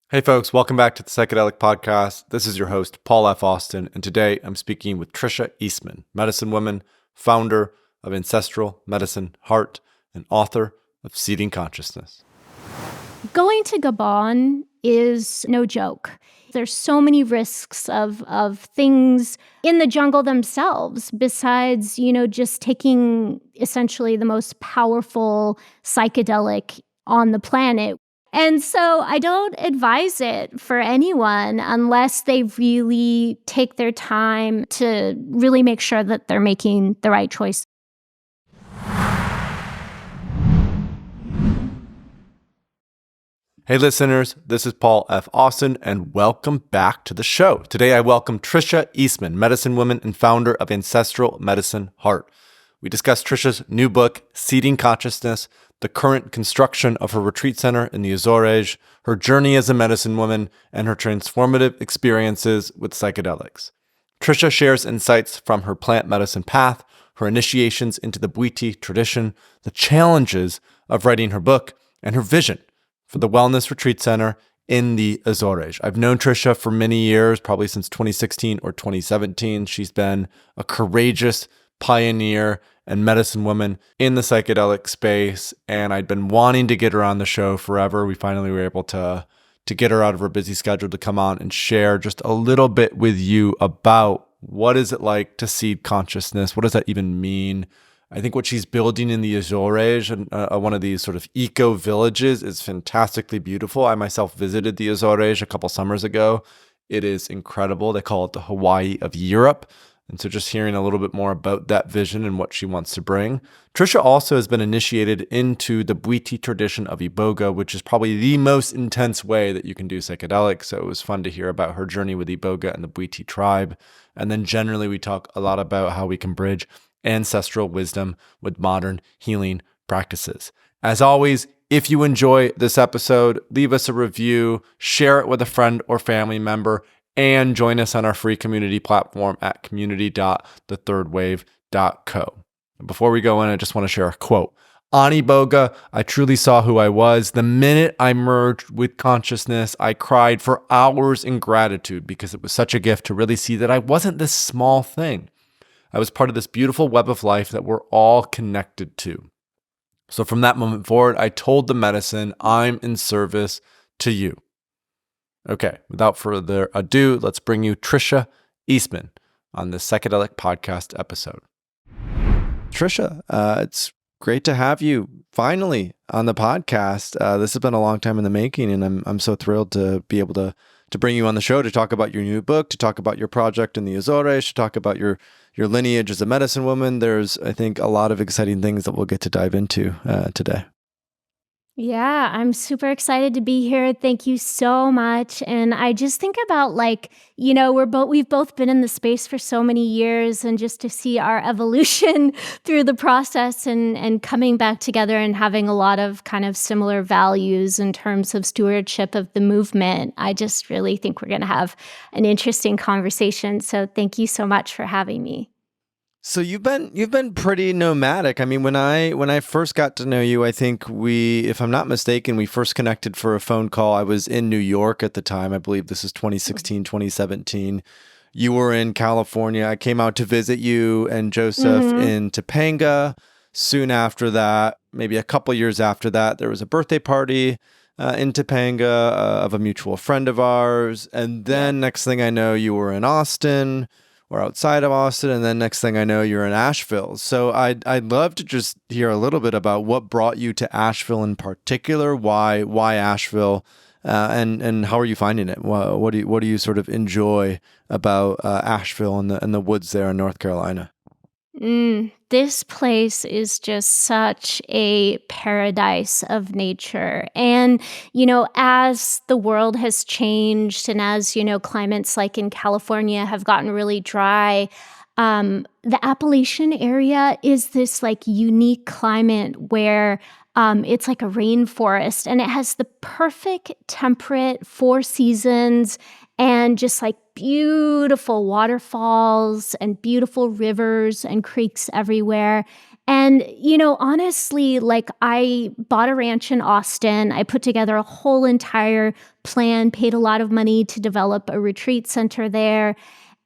Hey folks, welcome back to the Psychedelic Podcast. This is your host, Paul F. Austin, and today I'm speaking with Tricia Eastman, medicine woman, founder of Ancestral Medicine Heart, and author of Seeding Consciousness. Going to Gabon is no joke. There's so many risks of things in the jungle themselves, besides, just taking essentially the most powerful psychedelic on the planet. And so I don't advise it for anyone unless they really take their time to really make sure that they're making the right choice. Hey listeners, this is Paul F. Austin, and welcome back to the show. Today I welcome Tricia Eastman, medicine woman and founder of Ancestral Medicine Heart. We discuss Tricia's new book, Seeding Consciousness, the current construction of her retreat center in the Azores, her journey as a medicine woman, and her transformative experiences with psychedelics. Tricia shares insights from her plant medicine path, her initiations into the Bwiti tradition, the challenges of writing her book, and her vision for the Wellness Retreat Center in the Azores. I've known Tricia for many years, probably since 2016 or 2017. She's been a courageous pioneer and medicine woman in the psychedelic space, and I'd been wanting to get her on the show forever. We finally were able to get her out of her busy schedule to come on and share just a little bit with you about what is it like to seed consciousness? What does that even mean? I think what she's building in the Azores, one of these sort of eco villages, is fantastically beautiful. I myself visited the Azores a couple summers ago. It is incredible. They call it the Hawaii of Europe. And so just hearing a little bit more about that vision and what she wants to bring. Tricia also has been initiated into the Bwiti tradition of Iboga, which is probably the most intense way that you can do psychedelics. So it was fun to hear about her journey with Iboga and the Bwiti tribe. And then generally we talk a lot about how we can bridge ancestral wisdom with modern healing practices. As always, if you enjoy this episode, leave us a review, share it with a friend or family member, and join us on our free community platform at community.thethirdwave.co. Before we go in, I just want to share a quote. On Iboga, I truly saw who I was. The minute I merged with consciousness, I cried for hours in gratitude because it was such a gift to really see that I wasn't this small thing. I was part of this beautiful web of life that we're all connected to. So from that moment forward, I told the medicine, I'm in service to you. Okay, without further ado, let's bring you Tricia Eastman on the Psychedelic Podcast episode. Tricia, it's great to have you finally on the podcast. This has been a long time in the making, and I'm so thrilled to be able to bring you on the show to talk about your new book, to talk about your project in the Azores, to talk about your lineage as a medicine woman. There's, I think, a lot of exciting things that we'll get to dive into today. Yeah, I'm super excited to be here. Thank you so much. And I just think about we've both been in the space for so many years, and just to see our evolution through the process and coming back together and having a lot of kind of similar values in terms of stewardship of the movement. I just really think we're going to have an interesting conversation. So thank you so much for having me. So you've been pretty nomadic. I mean, when I first got to know you, I think if I'm not mistaken, we first connected for a phone call. I was in New York at the time. I believe this is 2016, 2017. You were in California. I came out to visit you and Joseph in Topanga. Soon after that, maybe a couple years after that, there was a birthday party in Topanga of a mutual friend of ours. And then next thing I know, you were in Austin or outside of Austin, and then next thing I know, you're in Asheville. So I'd love to just hear a little bit about what brought you to Asheville in particular. Why Asheville, and how are you finding it? What do you sort of enjoy about Asheville and the woods there in North Carolina? This place is just such a paradise of nature. And, as the world has changed, and as, climates like in California have gotten really dry, the Appalachian area is this like unique climate where it's like a rainforest, and it has the perfect temperate 4 seasons and just like beautiful waterfalls and beautiful rivers and creeks everywhere. And, honestly, like I bought a ranch in Austin. I put together a whole entire plan, paid a lot of money to develop a retreat center there.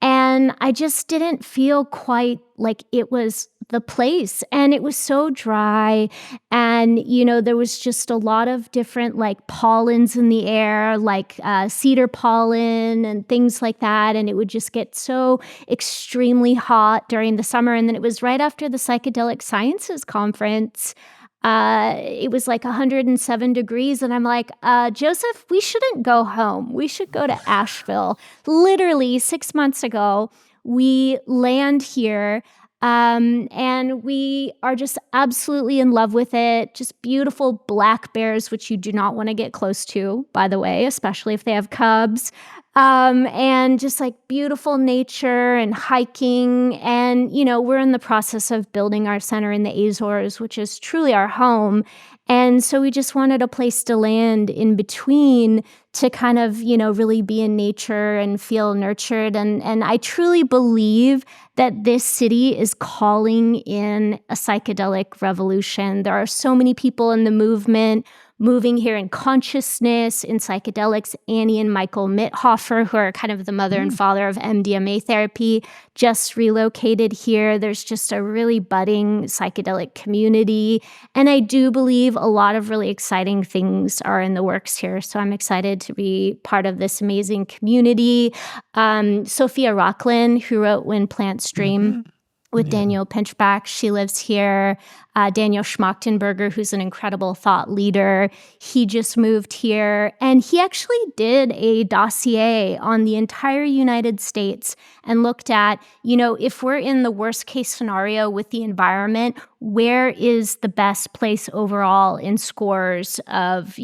And I just didn't feel quite like it was the place. And it was so dry. And, there was just a lot of different like pollens in the air, like cedar pollen and things like that. And it would just get so extremely hot during the summer. And then it was right after the Psychedelic Sciences Conference. It was like 107 degrees. And I'm like, Joseph, we shouldn't go home. We should go to Asheville. Literally 6 months ago, we land here. And we are just absolutely in love with it. Just beautiful black bears, which you do not want to get close to, by the way, especially if they have cubs. And just like beautiful nature and hiking. And, we're in the process of building our center in the Azores, which is truly our home. And so we just wanted a place to land in between to kind of, really be in nature and feel nurtured. And I truly believe that this city is calling in a psychedelic revolution. There are so many people in the movement moving here in consciousness, in psychedelics. Annie and Michael Mithofer, who are kind of the mother and father of MDMA therapy, just relocated here. There's just a really budding psychedelic community. And I do believe a lot of really exciting things are in the works here. So I'm excited to be part of this amazing community. Sophia Rocklin, who wrote When Plants Dream, with Daniel Pinchback. She lives here. Daniel Schmachtenberger, who's an incredible thought leader, he just moved here. And he actually did a dossier on the entire United States and looked at, if we're in the worst case scenario with the environment, where is the best place overall in scores of,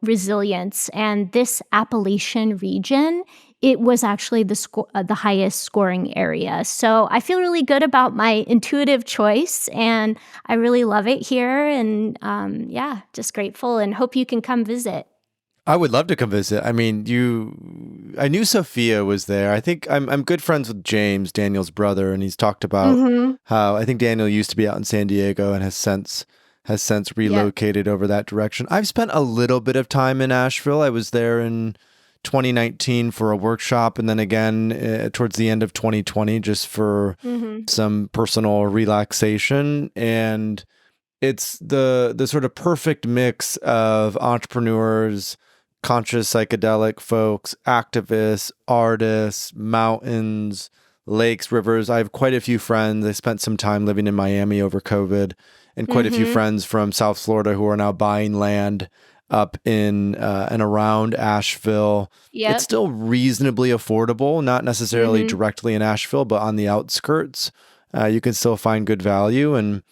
resilience? And this Appalachian region, it was actually the highest scoring area. So I feel really good about my intuitive choice, and I really love it here. And just grateful and hope you can come visit. I would love to come visit. I mean, I knew Sophia was there. I think I'm good friends with James, Daniel's brother, and he's talked about how I think Daniel used to be out in San Diego and has since relocated over that direction. I've spent a little bit of time in Asheville. I was there in 2019 for a workshop, and then again towards the end of 2020 just for some personal relaxation. And it's the sort of perfect mix of entrepreneurs, conscious psychedelic folks, activists, artists, mountains, lakes, rivers. I have quite a few friends. I spent some time living in Miami over COVID, and quite a few friends from South Florida who are now buying land up in and around Asheville. Yep. It's still reasonably affordable, not necessarily directly in Asheville, but on the outskirts. You can still find good value, and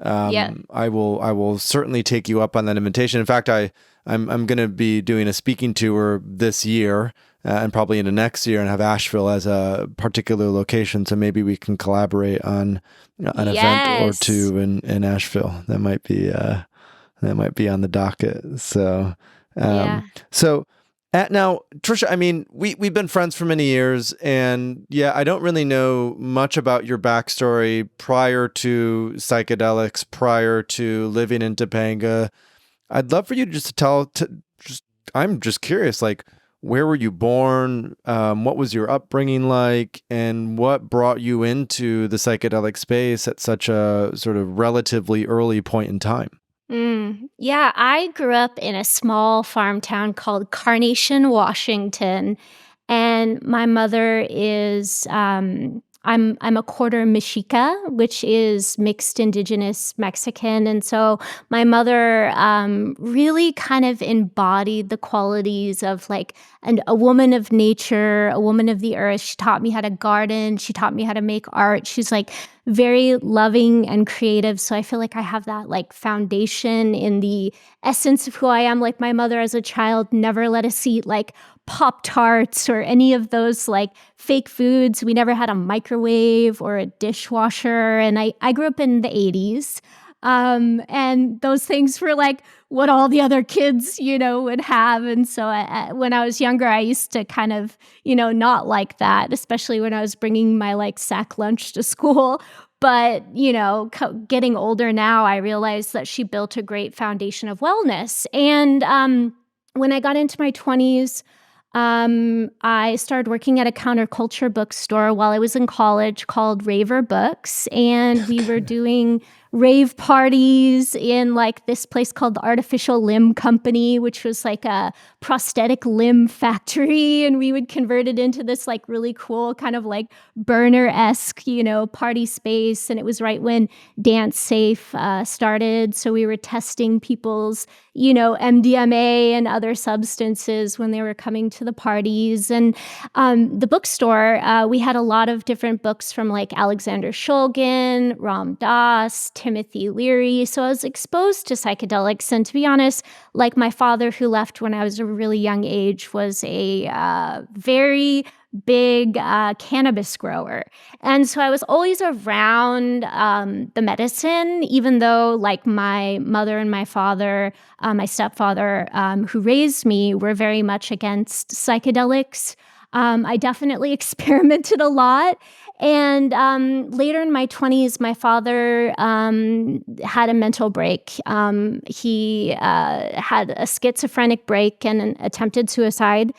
I will certainly take you up on that invitation. In fact, I'm going to be doing a speaking tour this year and probably into next year, and have Asheville as a particular location. So maybe we can collaborate on an event or two in Asheville. That might be on the docket. So, now, Tricia, I mean, we've been friends for many years, and I don't really know much about your backstory prior to psychedelics, prior to living in Topanga. I'd love for you just to tell, I'm just curious, like, where were you born? What was your upbringing like? And what brought you into the psychedelic space at such a sort of relatively early point in time? Yeah, I grew up in a small farm town called Carnation, Washington, and my mother is I'm a quarter Mexica, which is mixed Indigenous Mexican, and so my mother really kind of embodied the qualities of like a woman of nature, a woman of the earth. She taught me how to garden. She taught me how to make art. She's like very loving and creative. So I feel like I have that like foundation in the essence of who I am. Like my mother as a child never let us eat like Pop-Tarts or any of those like fake foods. We never had a microwave or a dishwasher. And I grew up in the 80s. And those things were like what all the other kids, would have. And so when I was younger, I used to kind of, not like that, especially when I was bringing my like sack lunch to school. But, getting older now, I realized that she built a great foundation of wellness. And when I got into my 20s, I started working at a counterculture bookstore while I was in college called Raver Books. And we were doing rave parties in like this place called the Artificial Limb Company, which was like a prosthetic limb factory. And we would convert it into this like really cool kind of like burner-esque, party space. And it was right when Dance Safe started. So we were testing people's, MDMA and other substances when they were coming to the parties. And the bookstore, we had a lot of different books from like Alexander Shulgin, Ram Dass, Timothy Leary. So I was exposed to psychedelics. And to be honest, like my father, who left when I was a really young age, was a very big cannabis grower. And so I was always around the medicine, even though like my mother and my father, my stepfather, who raised me, were very much against psychedelics. I definitely experimented a lot. And later in my 20s, my father had a mental break. He had a schizophrenic break and attempted suicide.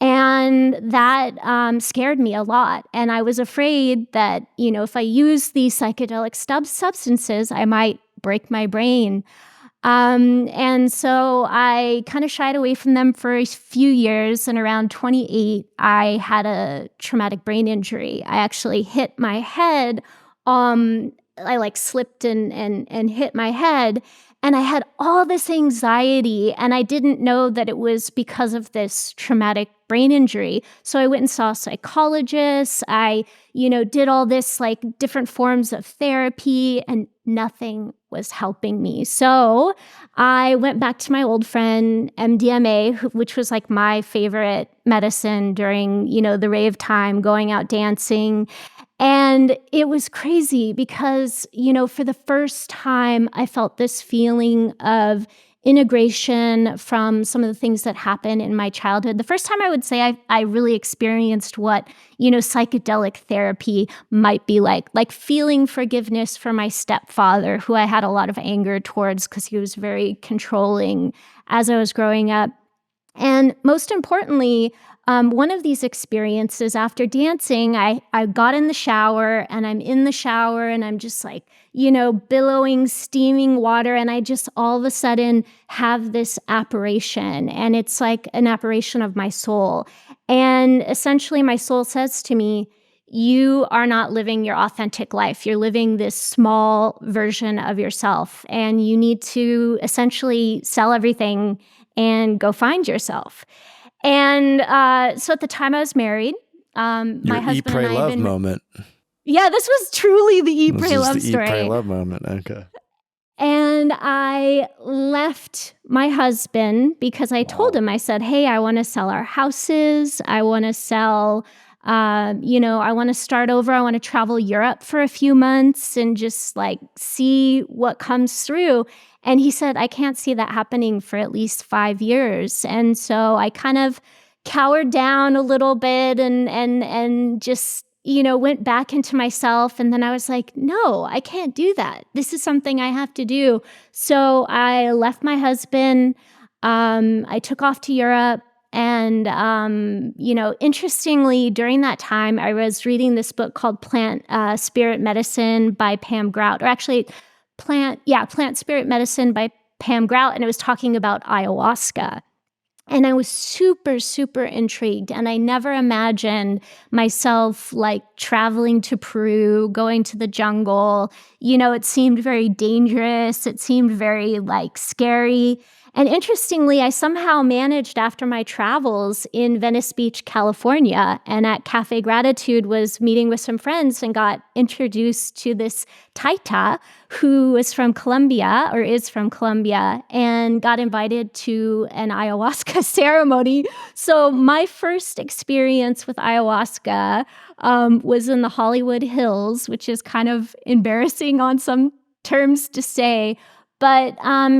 And that scared me a lot. And I was afraid that, if I use these psychedelic substances, I might break my brain. And so I kind of shied away from them for a few years. And around 28, I had a traumatic brain injury. I actually hit my head. I like slipped and hit my head. And I had all this anxiety, and I didn't know that it was because of this traumatic brain injury. So I went and saw psychologists. I, did all this like different forms of therapy, and nothing was helping me. So I went back to my old friend, MDMA, which was like my favorite medicine during, the rave time, going out dancing. And it was crazy because, for the first time, I felt this feeling of integration from some of the things that happened in my childhood. The first time I would say I really experienced what, psychedelic therapy might be like feeling forgiveness for my stepfather, who I had a lot of anger towards because he was very controlling as I was growing up. And most importantly, one of these experiences after dancing, I got in the shower, and I'm in the shower and I'm just like, billowing, steaming water. And I just all of a sudden have this apparition, and it's like an apparition of my soul. And essentially my soul says to me, you are not living your authentic life. You're living this small version of yourself, and you need to essentially sell everything and go find yourself. And so at the time I was married, my husband and I love moment. Yeah, this was truly the eat, pray, love story. Eat, pray, love moment. Okay. And I left my husband because I told him, I said, hey, I want to sell our houses. I want to sell, I want to start over. I want to travel Europe for a few months and just like see what comes through. And he said, I can't see that happening for at least 5 years. And so I kind of cowered down a little bit and just, went back into myself. And then I was like, no, I can't do that. This is something I have to do. So I left my husband. I took off to Europe. And, interestingly, during that time, I was reading this book called Plant Spirit Medicine by Pam Grout, or actually Plant Spirit Medicine by Pam Grout. And it was talking about ayahuasca. And I was super, super intrigued. And I never imagined myself like traveling to Peru, going to the jungle. It seemed very dangerous. It seemed very like scary. And interestingly, I somehow managed after my travels in Venice Beach, California, and at Cafe Gratitude was meeting with some friends and got introduced to this Taita who is from Colombia and got invited to an ayahuasca ceremony. So my first experience with ayahuasca was in the Hollywood Hills, which is kind of embarrassing on some terms to say. But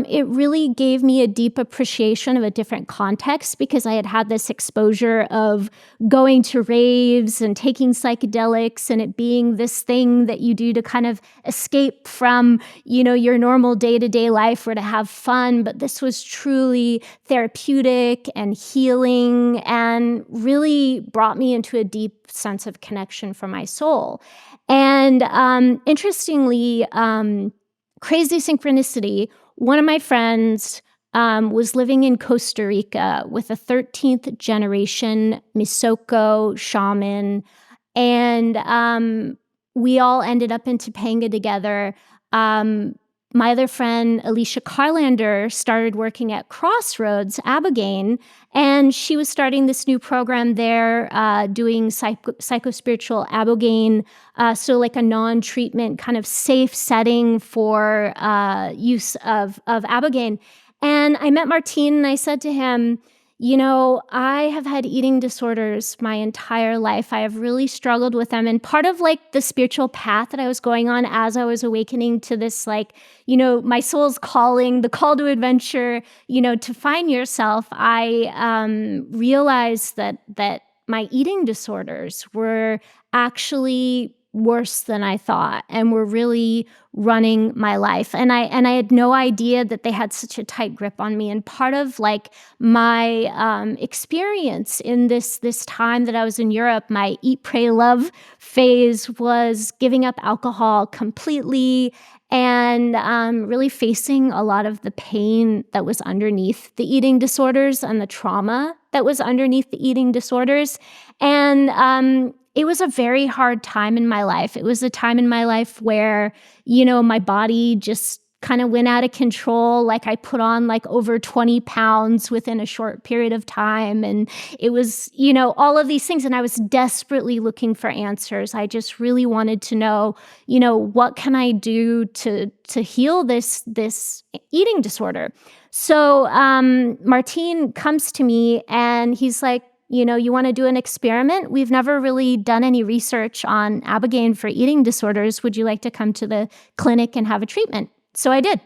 it really gave me a deep appreciation of a different context because I had had this exposure of going to raves and taking psychedelics and it being this thing that you do to kind of escape from, your normal day-to-day life or to have fun. But this was truly therapeutic and healing and really brought me into a deep sense of connection for my soul. And interestingly, crazy synchronicity, one of my friends was living in Costa Rica with a 13th generation Misoko shaman. And we all ended up in Topanga together. My other friend, Alicia Carlander, started working at Crossroads, Abogaine, and she was starting this new program there, doing psychospiritual Abogaine, so like a non-treatment kind of safe setting for use of Abogaine. And I met Martin and I said to him, I have had eating disorders my entire life. I have really struggled with them. And part of like the spiritual path that I was going on as I was awakening to this, like, my soul's calling, the call to adventure, to find yourself, I realized that my eating disorders were actually worse than I thought and were really running my life. And I had no idea that they had such a tight grip on me. And part of like my experience in this time that I was in Europe, my eat, pray, love phase was giving up alcohol completely and really facing a lot of the pain that was underneath the eating disorders and the trauma that was underneath the eating disorders. And it was a very hard time in my life. It was a time in my life where, my body just kind of went out of control. Like I put on like over 20 pounds within a short period of time. And it was, all of these things. And I was desperately looking for answers. I just really wanted to know, what can I do to heal this eating disorder? So Martin comes to me and he's like, you want to do an experiment? We've never really done any research on Abogaine for eating disorders. Would you like to come to the clinic and have a treatment? So I did.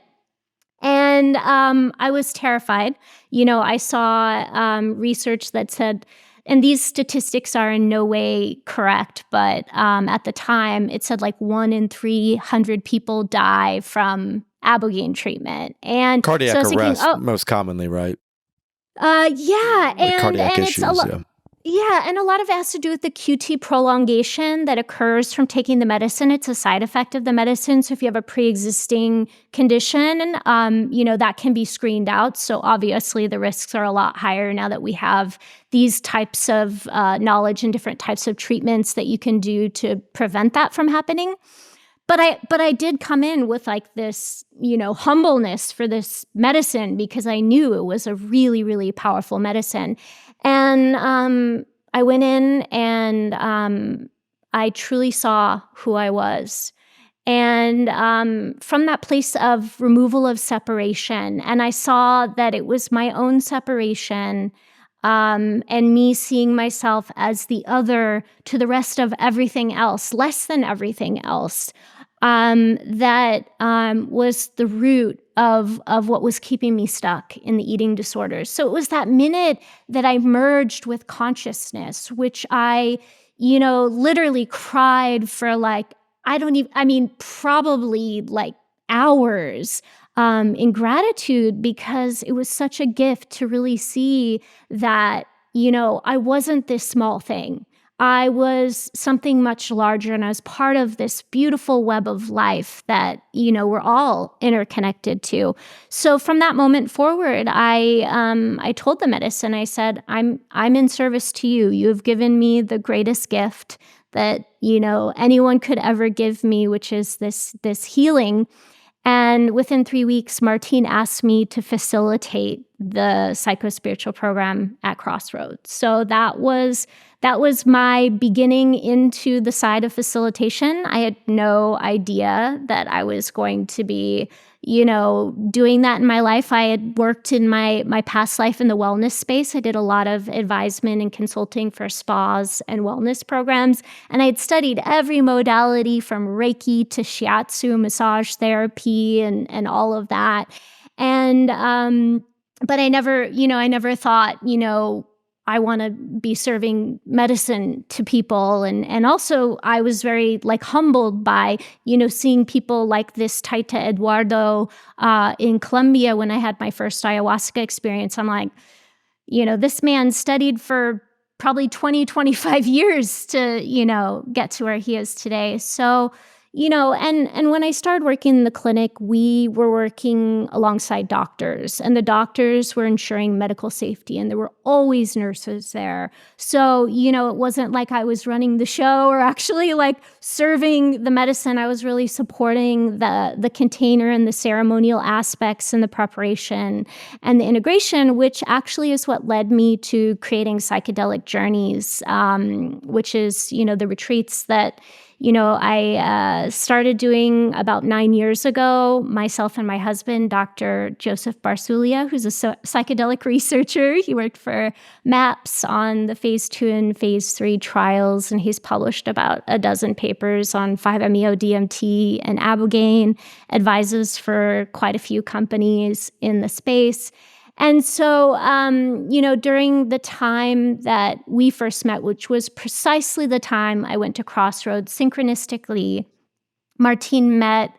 And I was terrified. I saw research that said, and these statistics are in no way correct, but at the time it said like 1 in 300 people die from Abogaine treatment. And cardiac so I was arrest, thinking, most commonly, right? Yeah, Like cardiac and issues, it's a lot. yeah. Yeah, and a lot of it has to do with the QT prolongation that occurs from taking the medicine. It's a side effect of the medicine. So if you have a pre-existing condition, that can be screened out. So obviously the risks are a lot higher now that we have these types of knowledge and different types of treatments that you can do to prevent that from happening. But I did come in with like this, humbleness for this medicine because I knew it was a really, really powerful medicine. And I went in and I truly saw who I was. And from that place of removal of separation, and I saw that it was my own separation and me seeing myself as the other to the rest of everything else, less than everything else. That was the root of what was keeping me stuck in the eating disorders. So it was that minute that I merged with consciousness, which I, literally cried for like, probably like hours in gratitude because it was such a gift to really see that, I wasn't this small thing. I was something much larger and I was part of this beautiful web of life that, we're all interconnected to. So from that moment forward, I told the medicine, I said, I'm in service to you. You have given me the greatest gift that, anyone could ever give me, which is this healing. And within 3 weeks, Martine asked me to facilitate the psychospiritual program at Crossroads. So that was my beginning into the side of facilitation. I had no idea that I was going to be, doing that in my life. I had worked in my past life in the wellness space. I did a lot of advisement and consulting for spas and wellness programs. And I had studied every modality from Reiki to shiatsu, massage therapy, and all of that. And, but I never thought, I want to be serving medicine to people. And also I was very humbled by, seeing people like this Taita Eduardo in Colombia when I had my first ayahuasca experience. I'm like, this man studied for probably 20, 25 years to, get to where he is today. So, and when I started working in the clinic, we were working alongside doctors, and the doctors were ensuring medical safety, and there were always nurses there. So, it wasn't like I was running the show or actually serving the medicine. I was really supporting the container and the ceremonial aspects and the preparation and the integration, which actually is what led me to creating Psychedelic Journeys, which is, the retreats that I started doing about 9 years ago. Myself and my husband, Dr. Joseph Barsulia, who's a psychedelic researcher. He worked for MAPS on the phase 2 and phase 3 trials, and he's published about a dozen papers on 5-MeO-DMT and Ibogaine, advises for quite a few companies in the space. And so, during the time that we first met, which was precisely the time I went to Crossroads, synchronistically, Martine met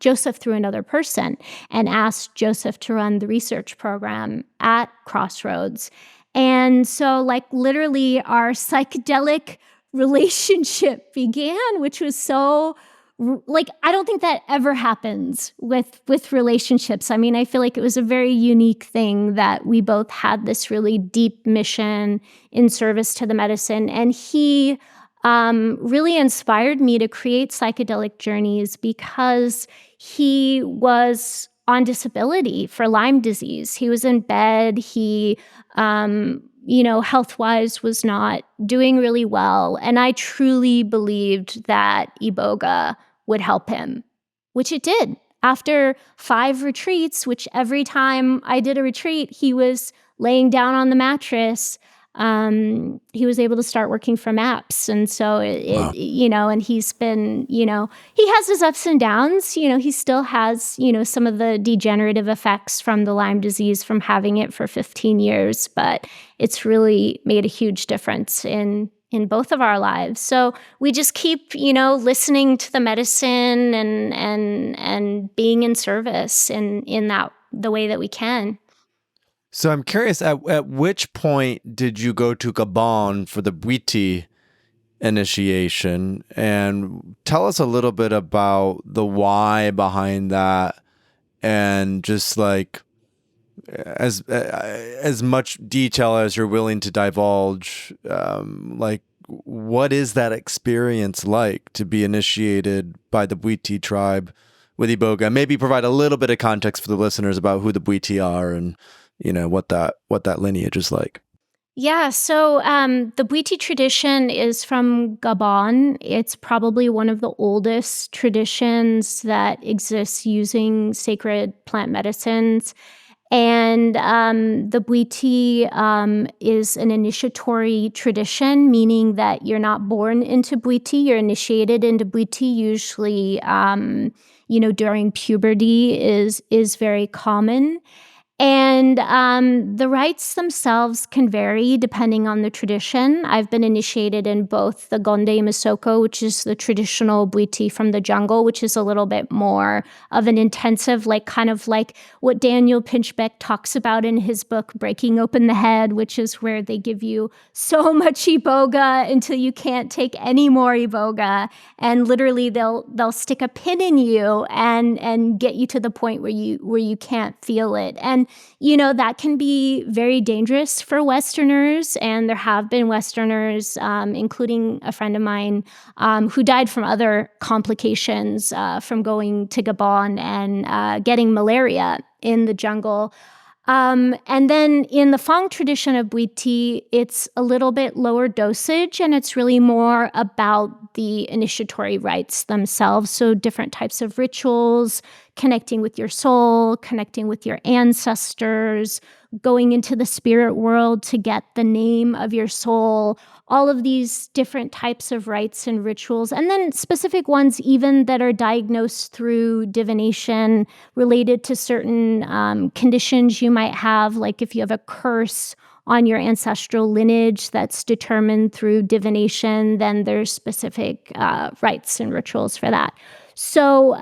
Joseph through another person and asked Joseph to run the research program at Crossroads. And so, literally, our psychedelic relationship began, which was so... I don't think that ever happens with relationships. I mean, I feel like it was a very unique thing that we both had this really deep mission in service to the medicine. And he really inspired me to create Psychedelic Journeys because he was on disability for Lyme disease. He was in bed. He, health-wise was not doing really well. And I truly believed that Iboga would help him, which it did. After 5 retreats, which every time I did a retreat, he was laying down on the mattress, he was able to start working for MAPS. And so, wow. And he's been, he has his ups and downs. He still has, some of the degenerative effects from the Lyme disease from having it for 15 years. But it's really made a huge difference in both of our lives. So we just keep, listening to the medicine and being in service in that the way that we can. So I'm curious, at which point did you go to Gabon for the Bwiti initiation? And tell us a little bit about the why behind that, and just as much detail as you're willing to divulge, what is that experience like to be initiated by the Bwiti tribe with Iboga? Maybe provide a little bit of context for the listeners about who the Bwiti are and what that lineage is like. Yeah, so the Bwiti tradition is from Gabon. It's probably one of the oldest traditions that exists using sacred plant medicines. And the Bwiti is an initiatory tradition, meaning that you're not born into Bwiti, you're initiated into Bwiti. Usually, during puberty is very common. And the rites themselves can vary depending on the tradition. I've been initiated in both the Gonde Masoko, which is the traditional Bwiti from the jungle, which is a little bit more of an intensive, kind of like what Daniel Pinchbeck talks about in his book, Breaking Open the Head, which is where they give you so much Iboga until you can't take any more Iboga. And literally they'll stick a pin in you and get you to the point where you can't feel it. And that can be very dangerous for Westerners, and there have been Westerners, including a friend of mine, who died from other complications from going to Gabon and getting malaria in the jungle. And then in the Fang tradition of Bwiti, it's a little bit lower dosage, and it's really more about the initiatory rites themselves. So different types of rituals, connecting with your soul, connecting with your ancestors, going into the spirit world to get the name of your soul, all of these different types of rites and rituals, and then specific ones even that are diagnosed through divination related to certain conditions you might have, like if you have a curse on your ancestral lineage that's determined through divination, then there's specific rites and rituals for that. So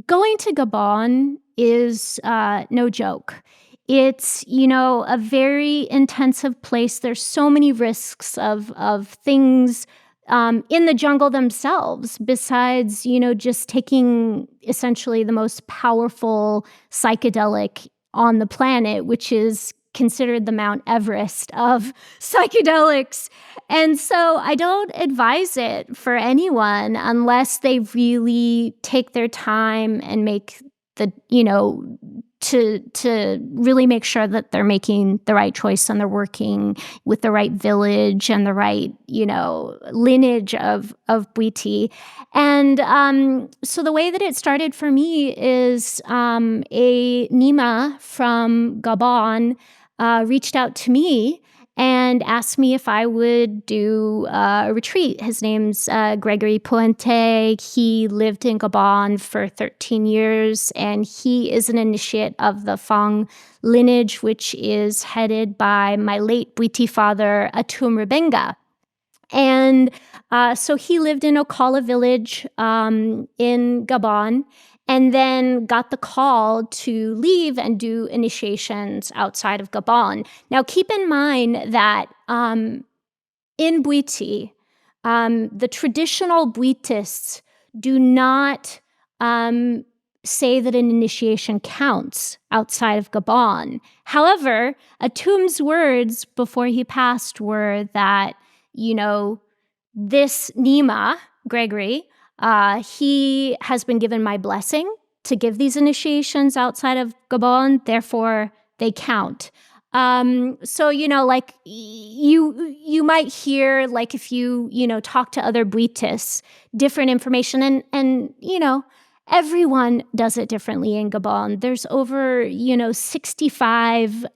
going to Gabon is no joke. It's, a very intensive place. There's so many risks of things in the jungle themselves, besides, just taking essentially the most powerful psychedelic on the planet, which is considered the Mount Everest of psychedelics. And so I don't advise it for anyone unless they really take their time and make the, to really make sure that they're making the right choice and they're working with the right village and the right, lineage of Bwiti. And so the way that it started for me is a Nima from Gabon reached out to me and asked me if I would do a retreat. His name's Gregory Puente. He lived in Gabon for 13 years, and he is an initiate of the Fang lineage, which is headed by my late Bwiti father, Atum Rubenga. And so he lived in Okala village in Gabon, and then got the call to leave and do initiations outside of Gabon. Now, keep in mind that in Bwiti, the traditional Bwitists do not say that an initiation counts outside of Gabon. However, Atum's words before he passed were that, this Nima, Gregory, he has been given my blessing to give these initiations outside of Gabon, therefore they count. So, like you might hear, like if you, talk to other Bwitis, different information and, everyone does it differently in Gabon. There's over, 65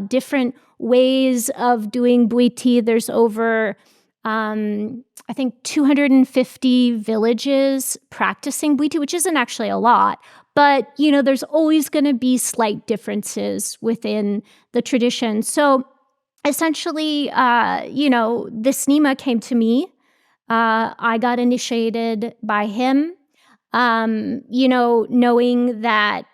different ways of doing Bwiti. There's over I think 250 villages practicing Bwiti, which isn't actually a lot, but there's always going to be slight differences within the tradition. So essentially, this Nima came to me. I got initiated by him, knowing that,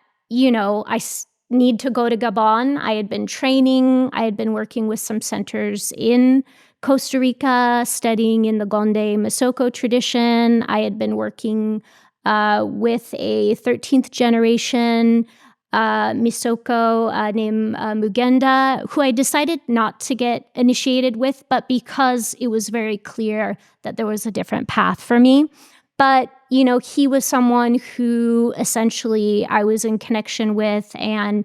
need to go to Gabon. I had been training. I had been working with some centers in Costa Rica, studying in the Gonde Masoko tradition. I had been working with a 13th generation Misoko named Mugenda, who I decided not to get initiated with, but because it was very clear that there was a different path for me. But, he was someone who essentially I was in connection with, and,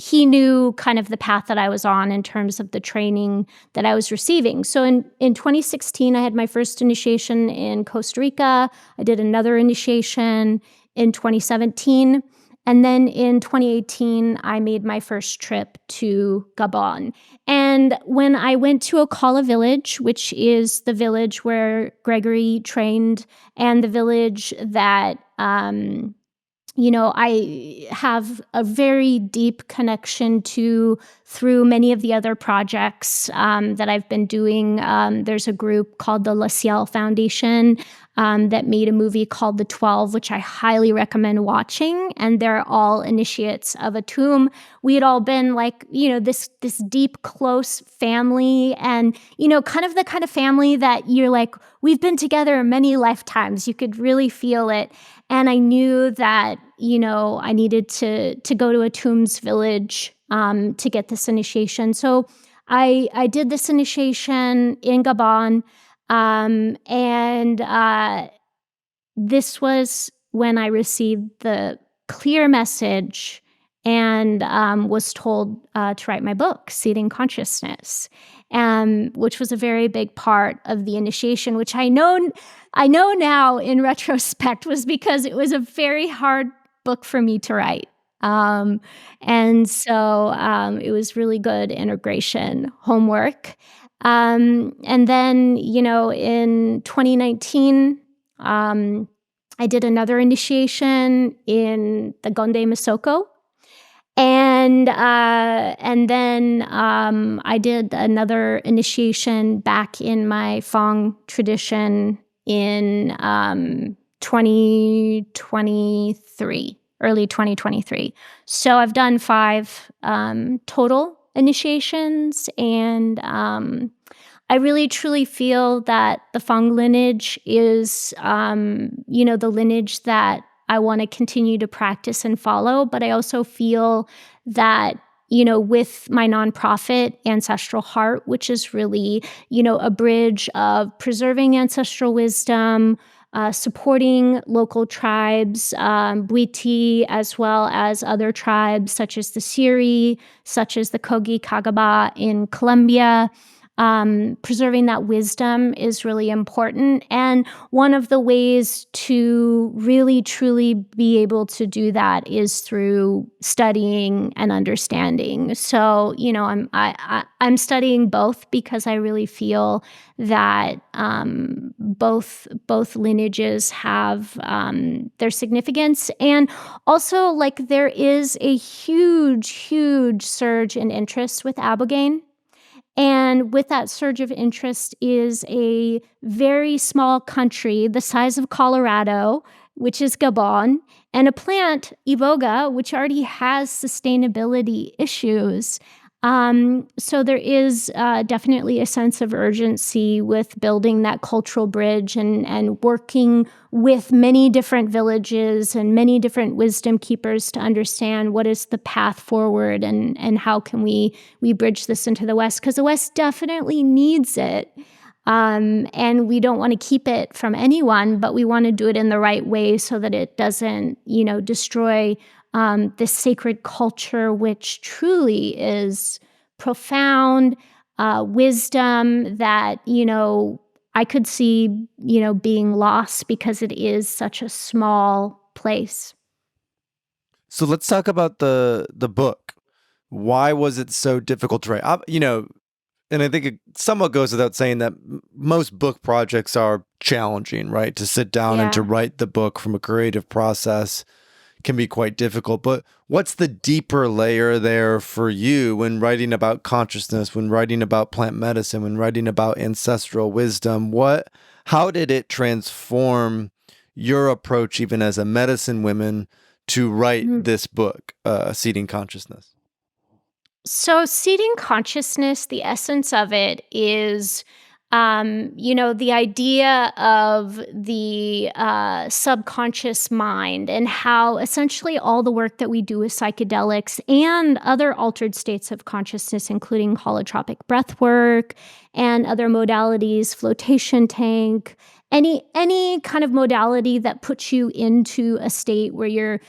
he knew kind of the path that I was on in terms of the training that I was receiving. So in 2016, I had my first initiation in Costa Rica. I did another initiation in 2017. And then in 2018, I made my first trip to Gabon. And when I went to Okala village, which is the village where Gregory trained and the village that I have a very deep connection to through many of the other projects that I've been doing. There's a group called the La Ciel Foundation that made a movie called The 12, which I highly recommend watching. And they're all initiates of Atum. We had all been like, this deep, close family, and, kind of family that you're like, we've been together many lifetimes. You could really feel it. And I knew that, I needed to go to Atum's village to get this initiation. So I did this initiation in Gabon. And this was when I received the clear message and was told to write my book, Seeding Consciousness, which was a very big part of the initiation, which I know now in retrospect was because it was a very hard book for me to write. And so it was really good integration homework. And then, in 2019, I did another initiation in the Gonde Masoko. And then I did another initiation back in my Fong tradition in 2023, early 2023. So I've done 5 total initiations, and I really truly feel that the Fong lineage is, the lineage that I want to continue to practice and follow. But I also feel that, with my nonprofit, Ancestral Heart, which is really, a bridge of preserving ancestral wisdom, supporting local tribes, Bwiti, as well as other tribes such as the Siri, such as the Kogi Kagaba in Colombia. Preserving that wisdom is really important. And one of the ways to really, truly be able to do that is through studying and understanding. So, I'm studying both because I really feel that both lineages have their significance. And also, like, there is a huge surge in interest with Ibogaine. And with that surge of interest is a very small country the size of Colorado, which is Gabon, and a plant, Iboga, which already has sustainability issues. So there is definitely a sense of urgency with building that cultural bridge and working with many different villages and many different wisdom keepers to understand what is the path forward and how can we bridge this into the West, because the West definitely needs it. And we don't want to keep it from anyone, but we want to do it in the right way so that it doesn't, destroy this sacred culture, which truly is profound wisdom that, I could see, being lost because it is such a small place. So let's talk about the book. Why was it so difficult to write? And I think it somewhat goes without saying that most book projects are challenging, right? To sit down and to write the book from a creative process can be quite difficult. But what's the deeper layer there for you when writing about consciousness, when writing about plant medicine, when writing about ancestral wisdom? How did it transform your approach, even as a medicine woman, to write this book, Seeding Consciousness? So Seeding Consciousness, the essence of it is, the idea of the subconscious mind and how essentially all the work that we do with psychedelics and other altered states of consciousness, including holotropic breath work and other modalities, flotation tank, any kind of modality that puts you into a state where you're,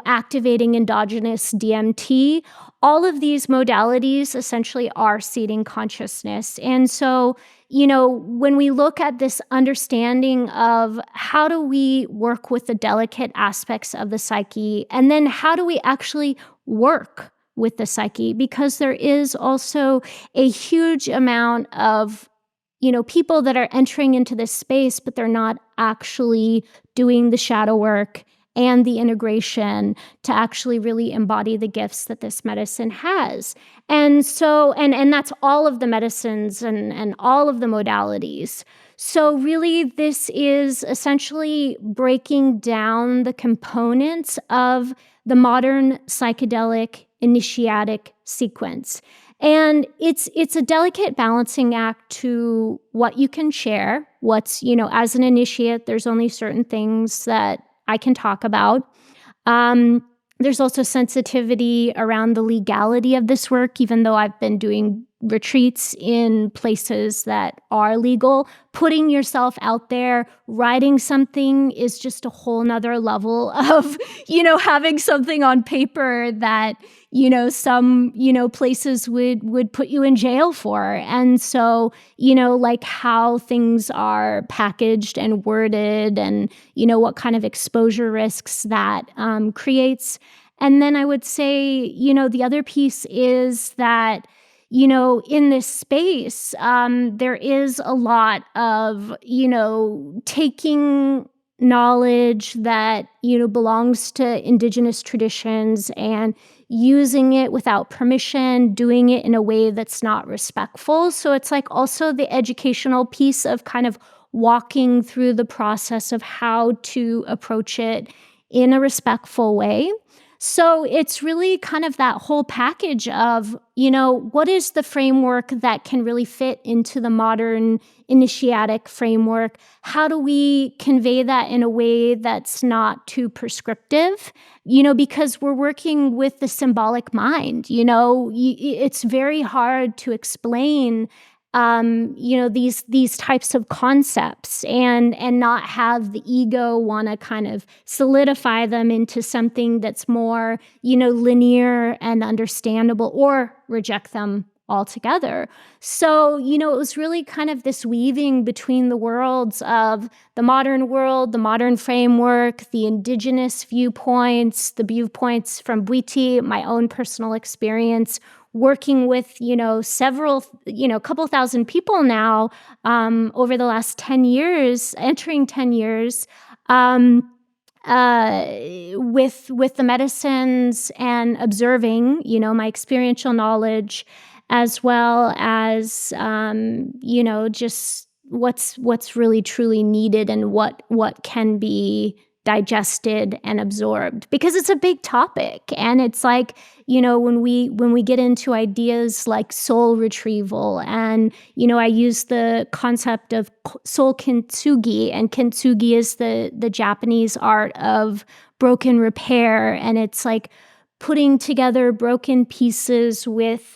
activating endogenous DMT, all of these modalities essentially are seeding consciousness. And so, when we look at this understanding of how do we work with the delicate aspects of the psyche, and then how do we actually work with the psyche, because there is also a huge amount of people that are entering into this space, but they're not actually doing the shadow work and the integration to actually really embody the gifts that this medicine has. And so, and that's all of the medicines and all of the modalities. So really, this is essentially breaking down the components of the modern psychedelic initiatic sequence. And it's a delicate balancing act to what you can share. What's, as an initiate, there's only certain things that I can talk about. There's also sensitivity around the legality of this work, even though I've been doing retreats in places that are legal. Putting yourself out there, writing something is just a whole nother level of, having something on paper that, some, places would put you in jail for. And so, like how things are packaged and worded and, what kind of exposure risks that creates. And then I would say, the other piece is that, in this space, there is a lot of, taking knowledge that, belongs to indigenous traditions and using it without permission, doing it in a way that's not respectful. So it's like also the educational piece of kind of walking through the process of how to approach it in a respectful way. So it's really kind of that whole package of, what is the framework that can really fit into the modern initiatic framework? How do we convey that in a way that's not too prescriptive? Because we're working with the symbolic mind, it's very hard to explain these types of concepts and not have the ego want to kind of solidify them into something that's more, linear and understandable, or reject them altogether. So, it was really kind of this weaving between the worlds of the modern world, the modern framework, the indigenous viewpoints, the viewpoints from Bwiti, my own personal experience, working with, several, couple thousand people now over the last 10 years, entering 10 years, with the medicines and observing, my experiential knowledge, as well as, just what's really truly needed and what can be digested and absorbed, because it's a big topic. And it's like, when we get into ideas like soul retrieval, and, I use the concept of soul kintsugi, and kintsugi is the Japanese art of broken repair. And it's like putting together broken pieces with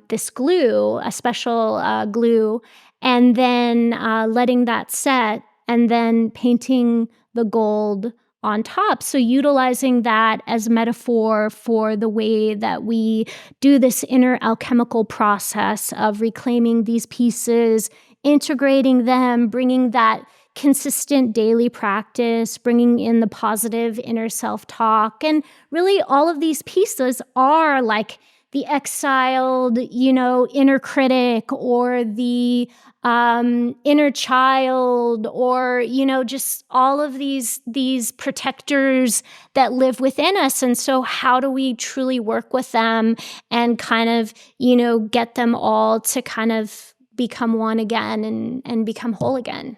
this glue, a special glue, and then letting that set, and then painting the gold on top. So utilizing that as metaphor for the way that we do this inner alchemical process of reclaiming these pieces, integrating them, bringing that consistent daily practice, bringing in the positive inner self-talk. And really all of these pieces are like the exiled, inner critic, or the inner child, or, just all of these protectors that live within us. And so how do we truly work with them and kind of, get them all to kind of become one again and become whole again?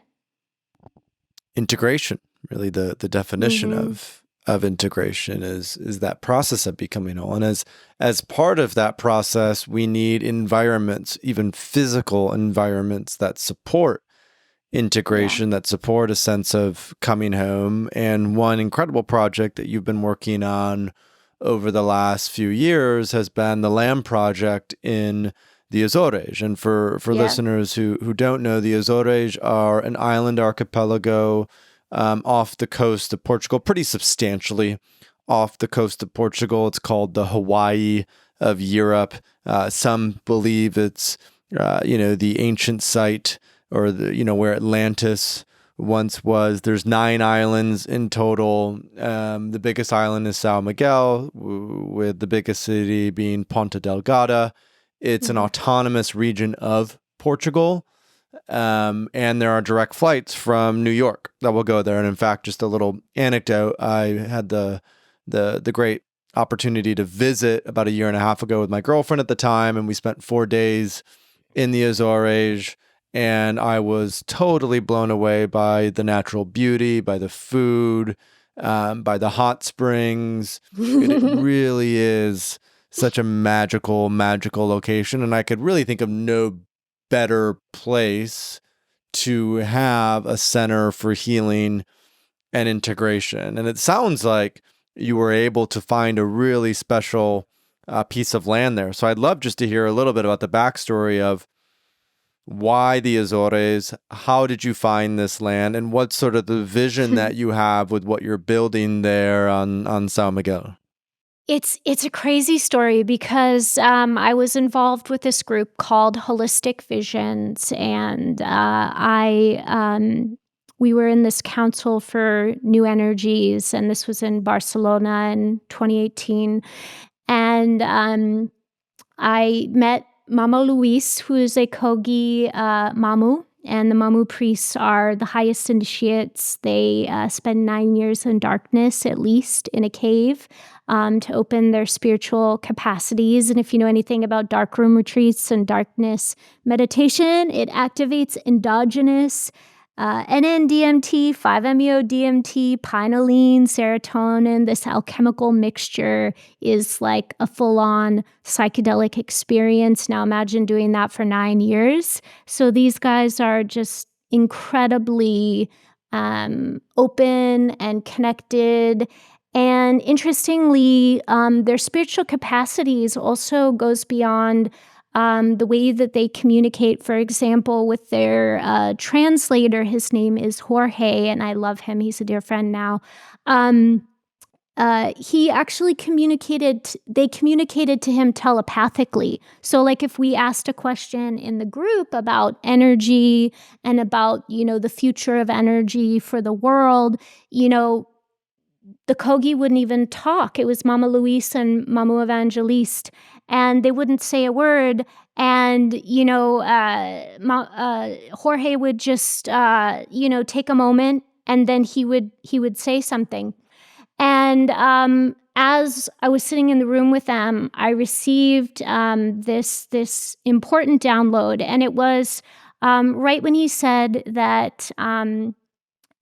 Integration, really the definition of integration is that process of becoming whole. And as part of that process, we need environments, even physical environments, that support integration, that support a sense of coming home. And one incredible project that you've been working on over the last few years has been the Lamb Project in the Azores. And for listeners who don't know, the Azores are an island archipelago off the coast of Portugal, pretty substantially off the coast of Portugal. It's called the Hawaii of Europe. Some believe it's, the ancient site, or where Atlantis once was. There's 9 islands in total. The biggest island is São Miguel, with the biggest city being Ponta Delgada. It's an autonomous region of Portugal. And there are direct flights from New York that will go there. And in fact, just a little anecdote, I had the great opportunity to visit about a year and a half ago with my girlfriend at the time, and we spent 4 days in the Azores, and I was totally blown away by the natural beauty, by the food, by the hot springs. It really is such a magical location, and I could really think of no better place to have a center for healing and integration. And it sounds like you were able to find a really special piece of land there. So I'd love just to hear a little bit about the backstory of why the Azores, how did you find this land, and what's sort of the vision that you have with what you're building there on San Miguel? It's a crazy story because I was involved with this group called Holistic Visions, and we were in this council for new energies, and this was in Barcelona in 2018. And I met Mama Luis, who is a Kogi Mamu, and the Mamu priests are the highest initiates. They spend 9 years in darkness, at least, in a cave to open their spiritual capacities. And if you know anything about darkroom retreats and darkness meditation, it activates endogenous NN-DMT, 5-MeO-DMT, pinealine, serotonin. This alchemical mixture is like a full-on psychedelic experience. Now imagine doing that for 9 years. So these guys are just incredibly open and connected. And interestingly, their spiritual capacities also goes beyond the way that they communicate. For example, with their translator, his name is Jorge, and I love him. He's a dear friend now. He actually they communicated to him telepathically. So like if we asked a question in the group about energy and about, the future of energy for the world, the Kogi wouldn't even talk. It was Mama Luis and Mamu Evangeliste, and they wouldn't say a word. And, Jorge would just, take a moment, and then he would say something. And as I was sitting in the room with them, I received this important download, and it was right when he said that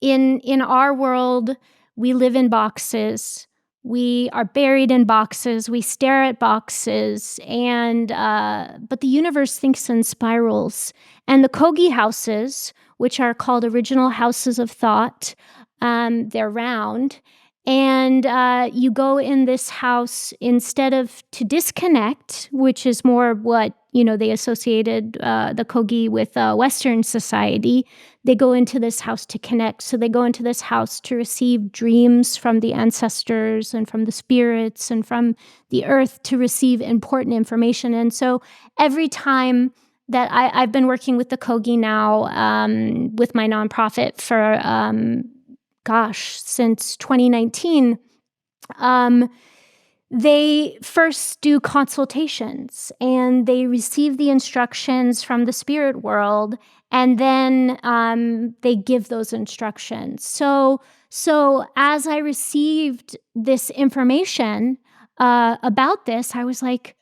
in our world, we live in boxes. We are buried in boxes. We stare at boxes, and but the universe thinks in spirals. And the Kogi houses, which are called original houses of thought, they're round. And you go in this house instead of to disconnect, which is more what, they associated the Kogi with Western society. They go into this house to connect. So they go into this house to receive dreams from the ancestors and from the spirits and from the earth, to receive important information. And so every time that I've been working with the Kogi now with my nonprofit for since 2019, they first do consultations, and they receive the instructions from the spirit world, and then they give those instructions. So as I received this information about this, I was like,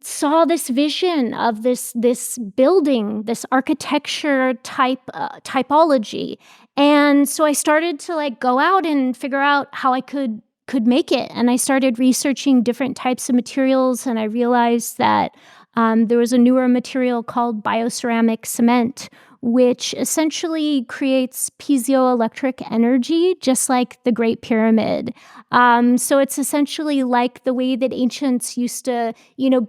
saw this vision of this building, this architecture typology. And so I started to go out and figure out how I could make it. And I started researching different types of materials, and I realized that there was a newer material called bioceramic cement, which essentially creates piezoelectric energy, just like the Great Pyramid. So it's essentially like the way that ancients used to,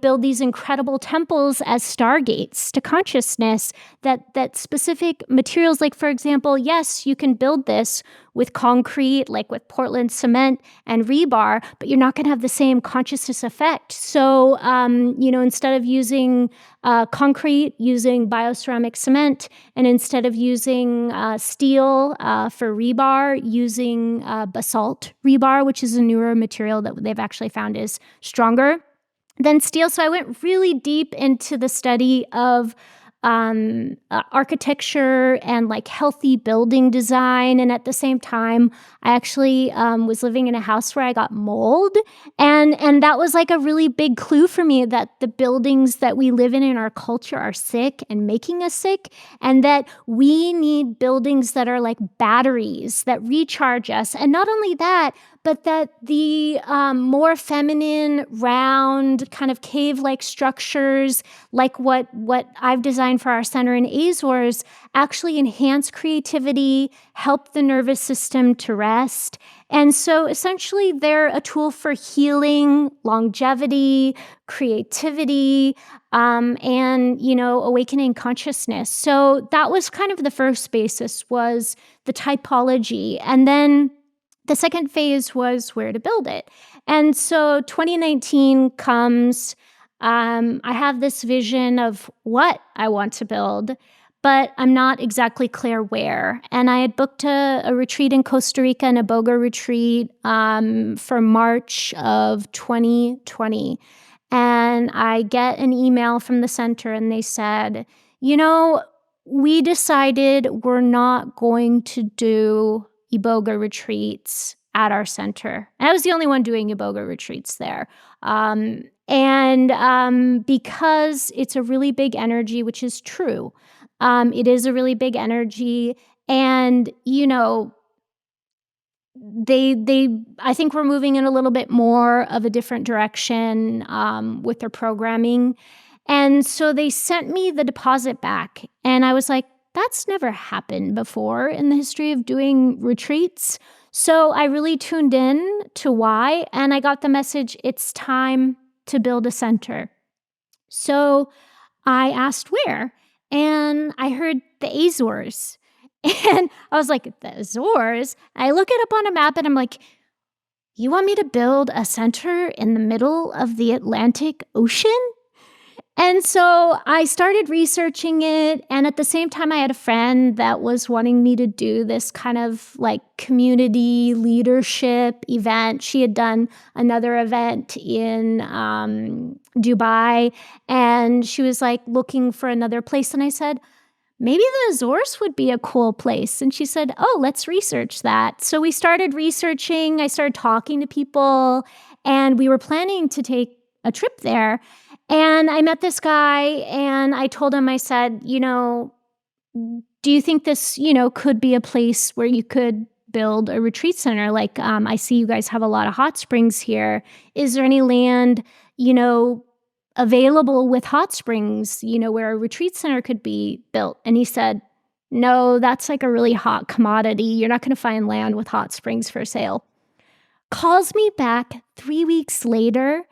build these incredible temples as stargates to consciousness, that specific materials, like, for example, yes, you can build this with concrete, like with Portland cement and rebar, but you're not going to have the same consciousness effect. So, instead of using concrete, using bioceramic cement, and instead of using steel for rebar, using basalt rebar, which is a newer material that they've actually found is stronger than steel. So I went really deep into the study of architecture and healthy building design. And at the same time, I actually was living in a house where I got mold. And that was a really big clue for me that the buildings that we live in our culture are sick and making us sick. And that we need buildings that are like batteries that recharge us. And not only that, but that the more feminine, round, kind of cave-like structures, like what I've designed for our center in Azores, actually enhance creativity, help the nervous system to rest. And so essentially they're a tool for healing, longevity, creativity, and, awakening consciousness. So that was kind of the first basis, was the typology. And then the second phase was where to build it. And so 2019 comes. I have this vision of what I want to build, but I'm not exactly clear where. And I had booked a retreat in Costa Rica, an Iboga retreat, for March of 2020. And I get an email from the center, and they said, we decided we're not going to do Iboga retreats at our center. And I was the only one doing Iboga retreats there. Because it's a really big energy, which is true. It is a really big energy. And, I think we're moving in a little bit more of a different direction with their programming. And so they sent me the deposit back. And I was like, that's never happened before in the history of doing retreats. So I really tuned in to why. And I got the message, it's time to build a center. So I asked where. And I heard the Azores. And I was like, the Azores? I look it up on a map and I'm like, you want me to build a center in the middle of the Atlantic Ocean? And so I started researching it. And at the same time, I had a friend that was wanting me to do this kind of like community leadership event. She had done another event in Dubai, and she was like looking for another place. And I said, maybe the Azores would be a cool place. And she said, oh, let's research that. So we started researching. I started talking to people, and we were planning to take a trip there. And I met this guy, and I told him, I said, do you think this, could be a place where you could build a retreat center? Like, I see you guys have a lot of hot springs here. Is there any land, available with hot springs, where a retreat center could be built? And he said, no, that's like a really hot commodity. You're not going to find land with hot springs for sale. Calls me back 3 weeks later,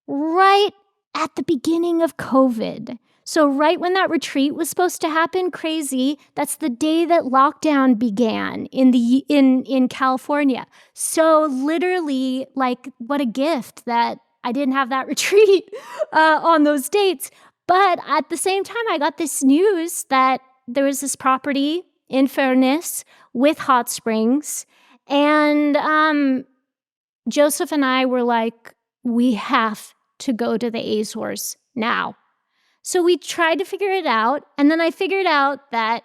right at the beginning of COVID. So right when that retreat was supposed to happen, crazy, that's the day that lockdown began in California. So literally, like, what a gift that I didn't have that retreat on those dates. But at the same time, I got this news that there was this property in Furnace with hot springs. And Joseph and I were like, we have to go to the Azores now. So we tried to figure it out. And then I figured out that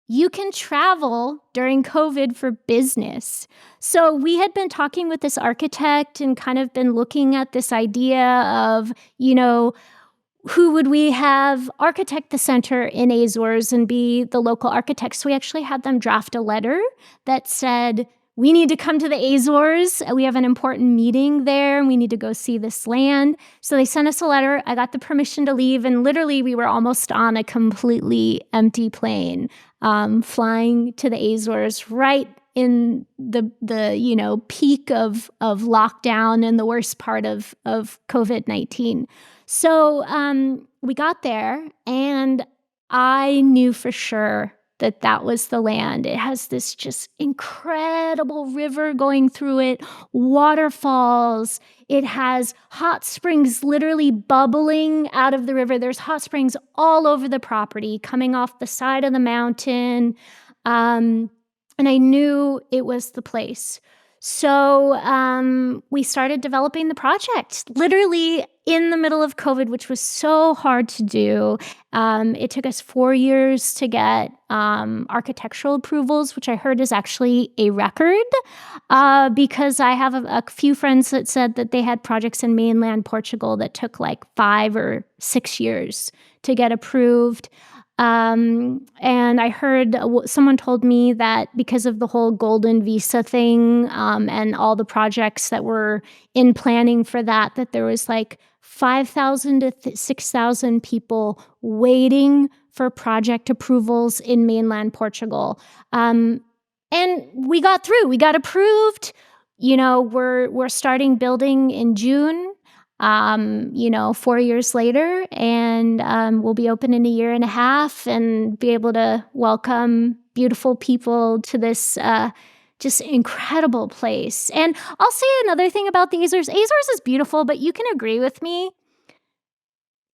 you can travel during COVID for business. So we had been talking with this architect and kind of been looking at this idea of, who would we have architect the center in Azores and be the local architect? So we actually had them draft a letter that said, we need to come to the Azores. We have an important meeting there, and we need to go see this land. So they sent us a letter. I got the permission to leave, and literally we were almost on a completely empty plane, flying to the Azores right in the peak of lockdown and the worst part of COVID-19. So we got there, and I knew for sure that was the land. It has this just incredible river going through it, waterfalls. It has hot springs literally bubbling out of the river. There's hot springs all over the property coming off the side of the mountain. And I knew it was the place. So we started developing the project literally in the middle of COVID, which was so hard to do. It took us 4 years to get architectural approvals, which I heard is actually a record, because I have a few friends that said that they had projects in mainland Portugal that took like 5 or 6 years to get approved. And I heard someone told me that because of the whole golden visa thing, and all the projects that were in planning for that, that there was like 5,000 to 6,000 people waiting for project approvals in mainland Portugal. And we got through. We got approved. We're starting building in June. 4 years later, and we'll be open in a year and a half and be able to welcome beautiful people to this just incredible place. And I'll say another thing about the Azores. Azores is beautiful, but you can agree with me.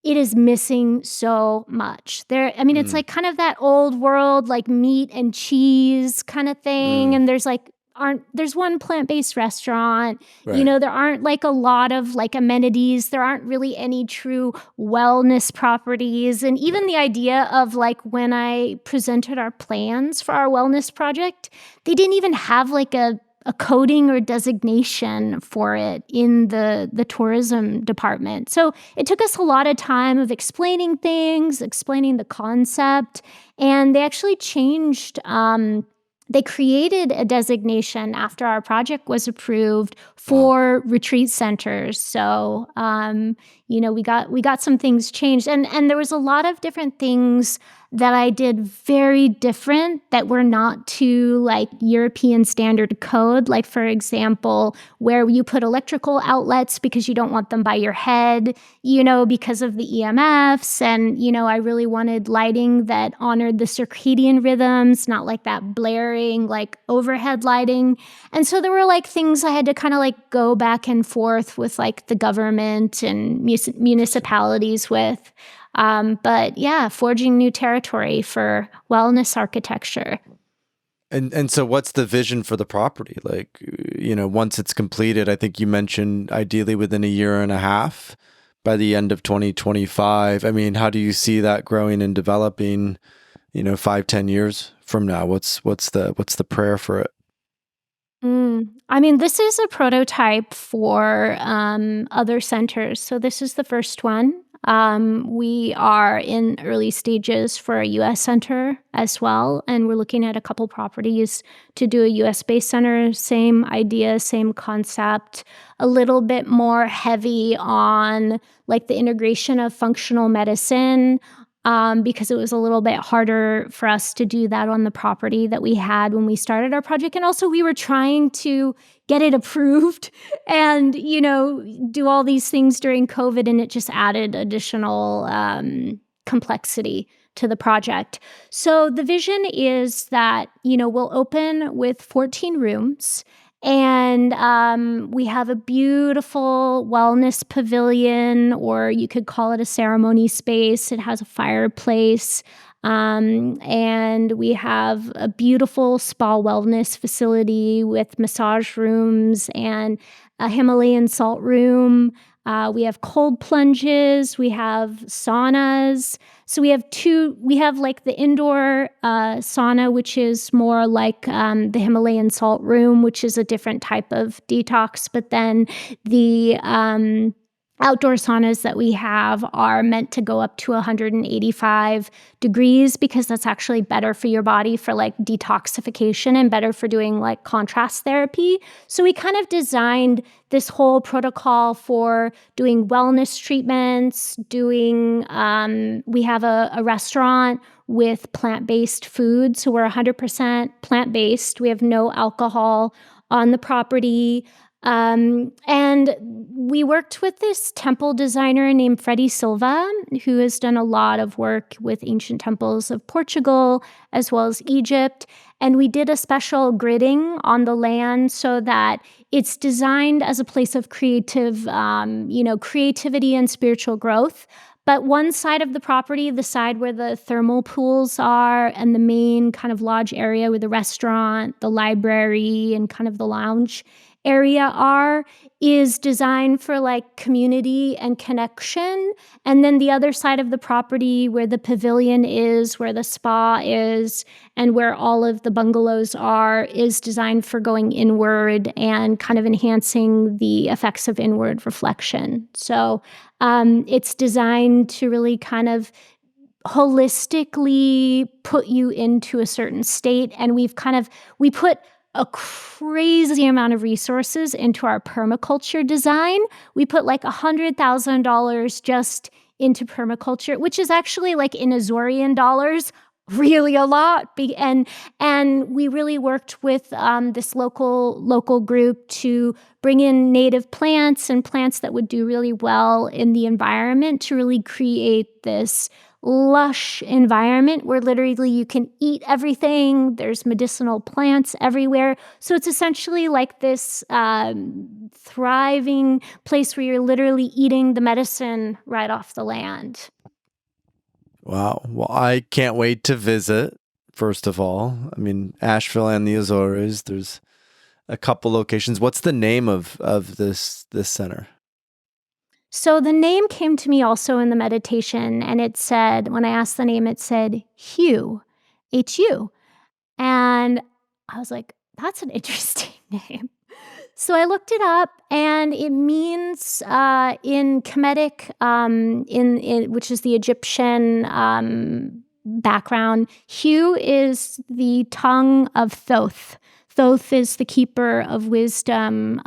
It is missing so much. It's like kind of that old world, like meat and cheese kind of thing. And there's one plant-based restaurant. Right. There aren't like a lot of like amenities. There aren't really any true wellness properties. And even the idea of like when I presented our plans for our wellness project, they didn't even have like a coding or designation for it in the tourism department. So it took us a lot of time of explaining things, explaining the concept, and they actually changed. They created a designation after our project was approved for retreat centers. So, we got some things changed, and there was a lot of different things that I did very different that were not to like European standard code. Like, for example, where you put electrical outlets because you don't want them by your head, because of the EMFs. And, I really wanted lighting that honored the circadian rhythms, not like that blaring, like overhead lighting. And so there were like things I had to kind of like go back and forth with like the government and municipalities with. But yeah, forging new territory for wellness architecture. And so what's the vision for the property? Like, once it's completed, I think you mentioned ideally within a year and a half by the end of 2025. I mean, how do you see that growing and developing, 5-10 years from now? What's the prayer for it? This is a prototype for other centers. So this is the first one. We are in early stages for a U.S. center as well, and we're looking at a couple properties to do a U.S.-based center. Same idea, same concept, a little bit more heavy on like the integration of functional medicine, because it was a little bit harder for us to do that on the property that we had when we started our project. And also we were trying to get it approved and, do all these things during COVID, and it just added additional complexity to the project. So the vision is that, we'll open with 14 rooms. And we have a beautiful wellness pavilion, or you could call it a ceremony space. It has a fireplace. And we have a beautiful spa wellness facility with massage rooms and a Himalayan salt room. We have cold plunges. We have saunas. So we have like the indoor sauna, which is more like the Himalayan salt room, which is a different type of detox. But then the outdoor saunas that we have are meant to go up to 185 degrees because that's actually better for your body for like detoxification and better for doing like contrast therapy. So we kind of designed this whole protocol for doing wellness treatments, we have a restaurant with plant-based food. So we're 100% plant-based. We have no alcohol on the property. And we worked with this temple designer named Freddie Silva, who has done a lot of work with ancient temples of Portugal as well as Egypt. And we did a special gridding on the land so that it's designed as a place of creativity and spiritual growth. But one side of the property, the side where the thermal pools are and the main kind of lodge area with the restaurant, the library, and kind of the lounge area is designed for like community and connection. And then the other side of the property where the pavilion is, where the spa is, and where all of the bungalows are is designed for going inward and kind of enhancing the effects of inward reflection. So it's designed to really kind of holistically put you into a certain state. And we put a crazy amount of resources into our permaculture design. We put like $100,000 just into permaculture, which is actually like in Azorean dollars, really a lot. And we really worked with this local group to bring in native plants and plants that would do really well in the environment to really create this lush environment where literally you can eat everything. There's medicinal plants everywhere. So it's essentially like this thriving place where you're literally eating the medicine right off the land. Wow. Well, I can't wait to visit, first of all. I mean, Asheville and the Azores, there's a couple locations. What's the name of this center? So the name came to me also in the meditation, and it said, when I asked the name, it said Hugh, H-U. And I was like, that's an interesting name. So I looked it up, and it means in Kemetic, which is the Egyptian background, Hu is the tongue of Thoth. Thoth is the keeper of wisdom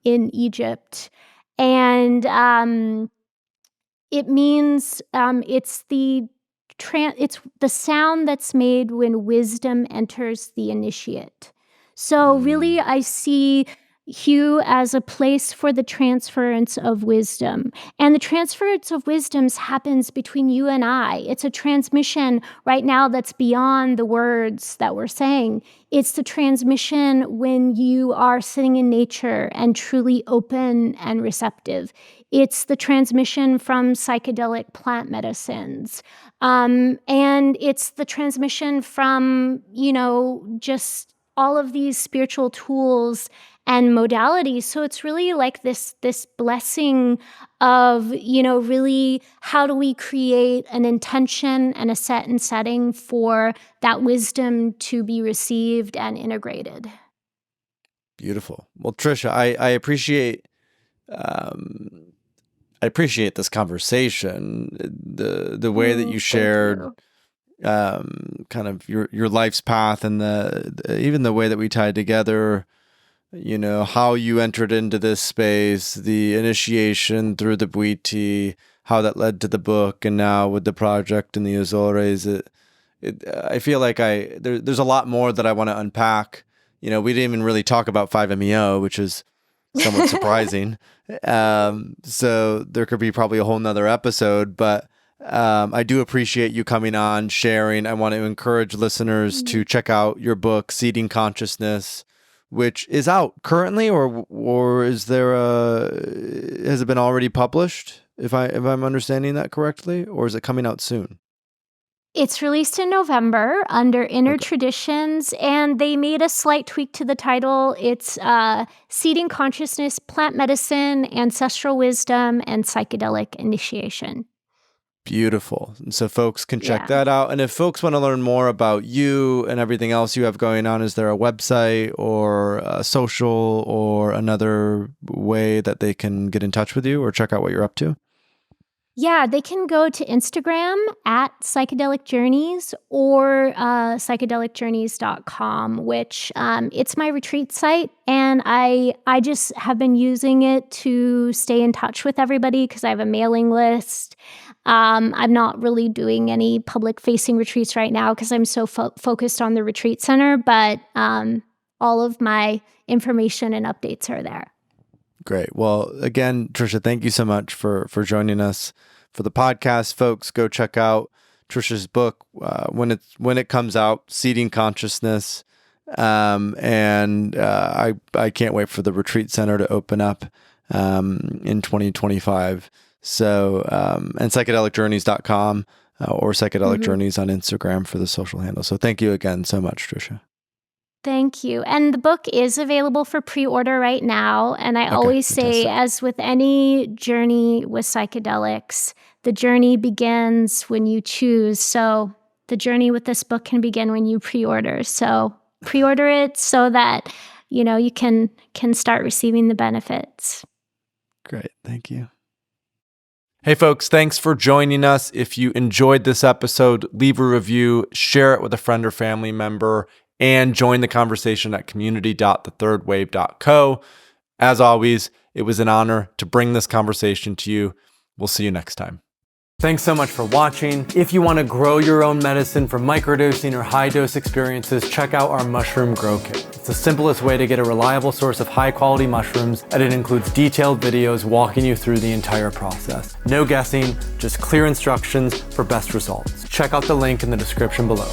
in Egypt. And it means it's the sound that's made when wisdom enters the initiate. So really, I see Hugh as a place for the transference of wisdom. And the transference of wisdoms happens between you and I. It's a transmission right now that's beyond the words that we're saying. It's the transmission when you are sitting in nature and truly open and receptive. It's the transmission from psychedelic plant medicines. And it's the transmission from, just all of these spiritual tools and modalities. So it's really like this blessing of, really how do we create an intention and a set and setting for that wisdom to be received and integrated. Beautiful. Well, Tricia, I appreciate this conversation, the way that you shared kind of your life's path, and even the way that we tied together, how you entered into this space, the initiation through the Bwiti, how that led to the book, and now with the project in the Azores. I feel like there's a lot more that I want to unpack. We didn't even really talk about 5-MeO, which is somewhat surprising. So there could be probably a whole nother episode, but I do appreciate you coming on, sharing. I want to encourage listeners to check out your book, Seeding Consciousness, which is out currently, or has it been already published? If I'm understanding that correctly, or is it coming out soon? It's released in November under Inner Traditions, and they made a slight tweak to the title. It's Seeding Consciousness, Plant Medicine, Ancestral Wisdom, and Psychedelic Initiation. Beautiful. And so folks can check that out. And if folks want to learn more about you and everything else you have going on, is there a website or a social or another way that they can get in touch with you or check out what you're up to? Yeah, they can go to Instagram at Psychedelic Journeys or psychedelicjourneys.com, which it's my retreat site. And I just have been using it to stay in touch with everybody because I have a mailing list. I'm not really doing any public-facing retreats right now because I'm so focused on the retreat center, but all of my information and updates are there. Great. Well, again, Tricia, thank you so much for joining us for the podcast. Folks, go check out Tricia's book when it comes out, Seeding Consciousness. And I can't wait for the retreat center to open up in 2025. So, and psychedelicjourneys.com or Psychedelic Journeys on Instagram for the social handle. So thank you again so much, Tricia. Thank you. And the book is available for pre-order right now. And I always say, as with any journey with psychedelics, the journey begins when you choose. So the journey with this book can begin when you pre-order. So pre-order it so that, you can start receiving the benefits. Great. Thank you. Hey folks, thanks for joining us. If you enjoyed this episode, leave a review, share it with a friend or family member, and join the conversation at community.thethirdwave.co. As always, it was an honor to bring this conversation to you. We'll see you next time. Thanks so much for watching. If you want to grow your own medicine from microdosing or high-dose experiences, check out our Mushroom Grow Kit. It's the simplest way to get a reliable source of high-quality mushrooms, and it includes detailed videos walking you through the entire process. No guessing, just clear instructions for best results. Check out the link in the description below.